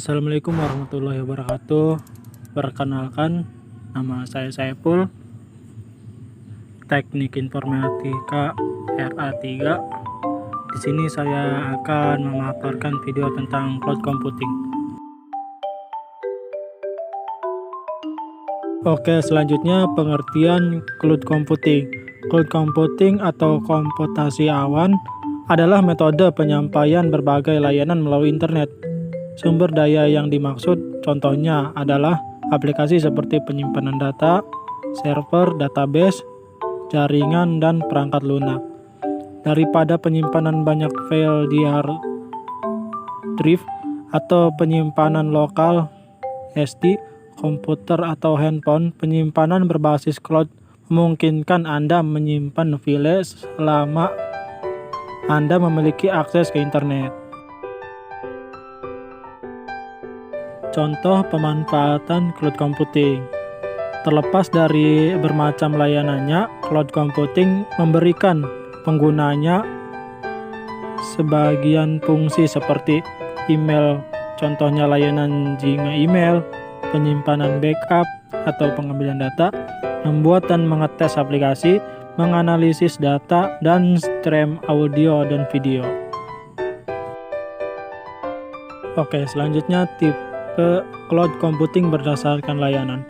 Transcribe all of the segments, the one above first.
Assalamualaikum warahmatullahi wabarakatuh. Perkenalkan, nama saya Saiful, Teknik Informatika RA3. Di sini saya akan memaparkan video tentang cloud computing. Oke, selanjutnya pengertian cloud computing. Cloud computing atau komputasi awan adalah metode penyampaian berbagai layanan melalui internet. Sumber daya yang dimaksud contohnya adalah aplikasi seperti penyimpanan data, server, database, jaringan, dan perangkat lunak. Daripada penyimpanan banyak file di hard drive atau penyimpanan lokal SD, komputer atau handphone, penyimpanan berbasis cloud memungkinkan Anda menyimpan file selama Anda memiliki akses ke internet. Contoh pemanfaatan cloud computing. Terlepas dari bermacam layanannya, cloud computing memberikan penggunanya sebagian fungsi seperti email, contohnya layanan Jinga email, penyimpanan backup atau pengambilan data, membuat dan mengetes aplikasi, menganalisis data, dan stream audio dan video. Oke, selanjutnya tipe cloud computing berdasarkan layanan.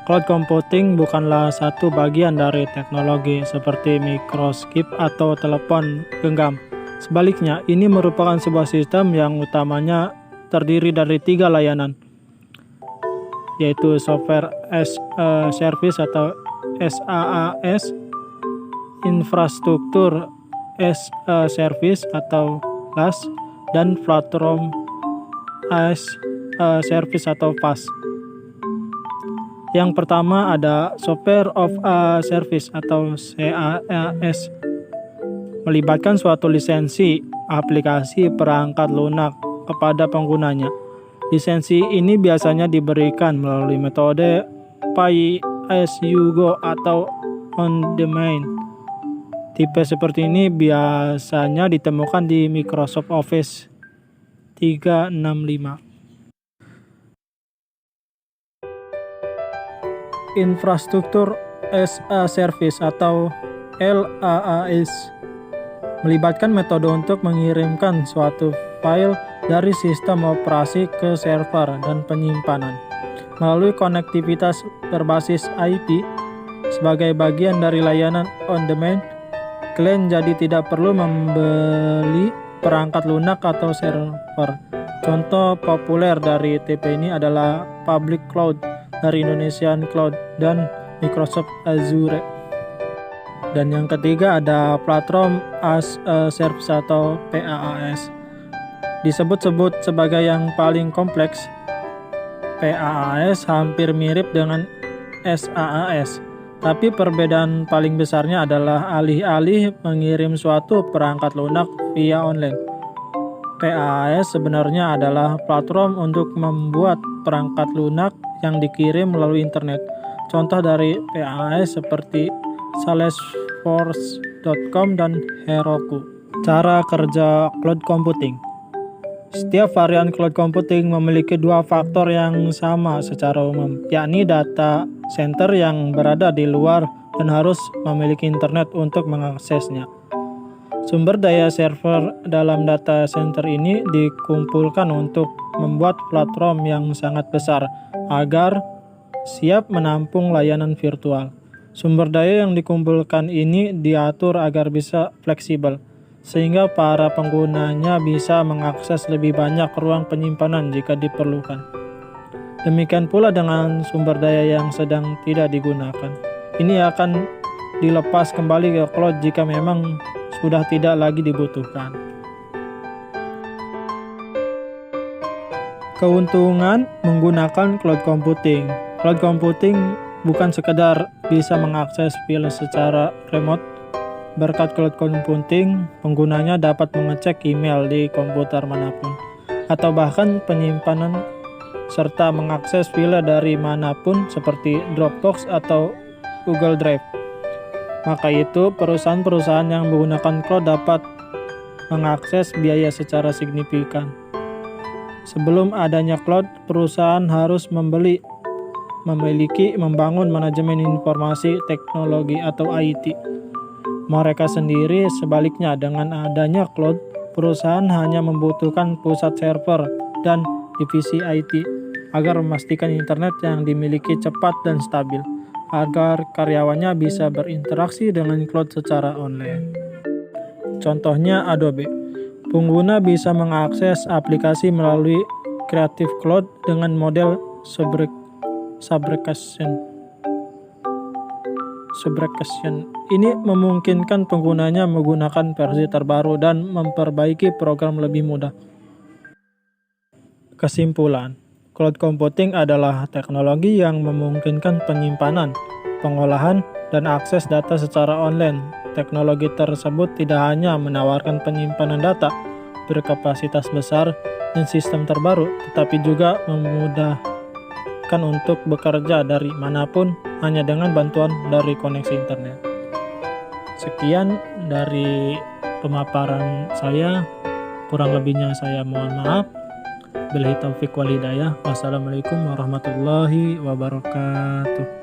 Cloud computing bukanlah satu bagian dari teknologi seperti microchip atau telepon genggam. Sebaliknya, ini merupakan sebuah sistem yang utamanya terdiri dari 3 layanan, yaitu software as a service atau SaaS, infrastruktur as a service atau PaaS, dan platform as a service atau PaaS. Yang pertama ada software of a service atau SaaS, melibatkan suatu lisensi aplikasi perangkat lunak kepada penggunanya. Lisensi ini biasanya diberikan melalui metode pay as you go atau on demand. Tipe seperti ini biasanya ditemukan di Microsoft Office 365. Infrastruktur as a Service atau LaaS, melibatkan metode untuk mengirimkan suatu file dari sistem operasi ke server dan penyimpanan melalui konektivitas berbasis IP. Sebagai bagian dari layanan on demand, klien jadi tidak perlu membeli perangkat lunak atau server. Contoh populer dari tipe ini adalah Public Cloud dari Indonesian Cloud dan Microsoft Azure. Dan yang ketiga ada Platform as a Service atau PaaS. Disebut-sebut sebagai yang paling kompleks, PaaS hampir mirip dengan SaaS, tapi perbedaan paling besarnya adalah alih-alih mengirim suatu perangkat lunak via online. PaaS sebenarnya adalah platform untuk membuat perangkat lunak yang dikirim melalui internet. Contoh dari PaaS seperti Salesforce.com dan Heroku. Cara kerja cloud computing. Setiap varian cloud computing memiliki 2 faktor yang sama secara umum, yakni data center yang berada di luar dan harus memiliki internet untuk mengaksesnya. Sumber daya server dalam data center ini dikumpulkan untuk membuat platform yang sangat besar agar siap menampung layanan virtual. Sumber daya yang dikumpulkan ini diatur agar bisa fleksibel, sehingga para penggunanya bisa mengakses lebih banyak ruang penyimpanan jika diperlukan. Demikian pula dengan sumber daya yang sedang tidak digunakan. Ini akan dilepas kembali ke cloud jika memang sudah tidak lagi dibutuhkan. Keuntungan menggunakan cloud computing. Cloud computing bukan sekedar bisa mengakses file secara remote. Berkat cloud computing, penggunanya dapat mengecek email di komputer manapun, atau bahkan penyimpanan serta mengakses file dari manapun seperti Dropbox atau Google Drive. Maka itu, perusahaan-perusahaan yang menggunakan cloud dapat mengakses biaya secara signifikan. Sebelum adanya cloud, perusahaan harus membangun manajemen informasi teknologi atau IT. Mereka sendiri sebaliknya, dengan adanya cloud, perusahaan hanya membutuhkan pusat server dan divisi IT agar memastikan internet yang dimiliki cepat dan stabil, agar karyawannya bisa berinteraksi dengan cloud secara online. Contohnya Adobe. Pengguna bisa mengakses aplikasi melalui Creative Cloud dengan model subrogation. Ini memungkinkan penggunanya menggunakan versi terbaru dan memperbaiki program lebih mudah. Kesimpulan, cloud computing adalah teknologi yang memungkinkan penyimpanan, pengolahan, dan akses data secara online. Teknologi tersebut tidak hanya menawarkan penyimpanan data berkapasitas besar dan sistem terbaru, tetapi juga memudahkan untuk bekerja dari manapun hanya dengan bantuan dari koneksi internet. Sekian dari pemaparan saya, kurang lebihnya saya mohon maaf. Billahi taufiq wal hidayah. Wassalamualaikum warahmatullahi wabarakatuh.